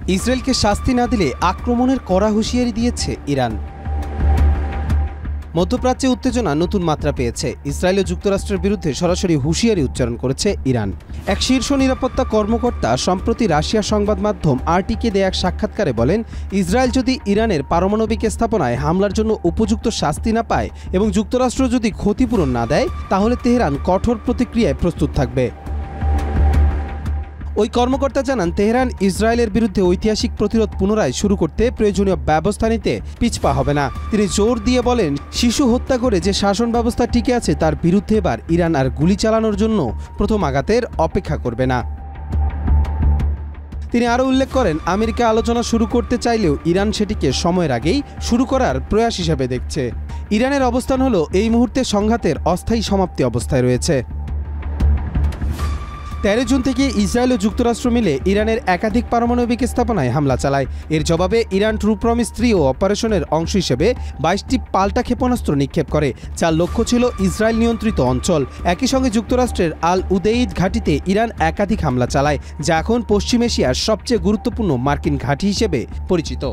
ইসরায়েলকে শাস্তি না দিলে আক্রমণের কড়া হুঁশিয়ারি দিয়েছে ইরান। মধ্যপ্রাচ্যে উত্তেজনা নতুন মাত্রা পেয়েছে। ইসরায়েল ও যুক্তরাষ্ট্রের বিরুদ্ধে সরাসরি হুঁশিয়ারি উচ্চারণ করেছে ইরান। এক শীর্ষ নিরাপত্তা কর্মকর্তা সম্প্রতি রাশিয়া সংবাদ মাধ্যম আরটিকে দেয়া এক সাক্ষাৎকারে বলেন, ইসরায়েল যদি ইরানের পারমাণবিক স্থাপনায় হামলার জন্য উপযুক্ত শাস্তি না পায় এবং যুক্তরাষ্ট্র যদি ক্ষতিপূরণ না দেয়, তাহলে তেহরান কঠোর প্রতিক্রিয়ায় প্রস্তুত থাকবে। ওই কর্মকর্তা জানান, তেহরান ইসরায়েলের বিরুদ্ধে ঐতিহাসিক প্রতিরোধ পুনরায় শুরু করতে প্রয়োজনীয় ব্যবস্থা নিতে পিছপা হবে না। তিনি জোর দিয়ে বলেন, শিশু হত্যা করে যে শাসন ব্যবস্থা টিকে আছে তার বিরুদ্ধে এবার ইরান আর গুলি চালানোর জন্য প্রথম আঘাতের অপেক্ষা করবে না। তিনি আরও উল্লেখ করেন, আমেরিকা আলোচনা শুরু করতে চাইলেও ইরান সেটিকে সময়ের আগেই শুরু করার প্রয়াস হিসেবে দেখছে। ইরানের অবস্থান হলো এই মুহূর্তে সংঘাতের অস্থায়ী সমাপ্তি অবস্থায় রয়েছে। 13 জুন থেকে ইসরায়েল ও যুক্তরাষ্ট্র মিলে ইরানের একাধিক পারমাণবিক স্থাপনায় হামলা চালায়। এর জবাবে ইরান ট্রু প্রমিস 3 অপারেশনের অংশ হিসেবে 22টি পাল্টা ক্ষেপণাস্ত্র নিক্ষেপ করে, যার লক্ষ্য ছিল ইসরায়েল নিয়ন্ত্রিত অঞ্চল। একই সঙ্গে যুক্তরাষ্ট্রের আল উদেইদ ঘাঁটিতে ইরান একাধিক হামলা চালায়, যা এখন পশ্চিম এশিয়ার সবচেয়ে গুরুত্বপূর্ণ মার্কিন ঘাঁটি হিসেবে পরিচিত।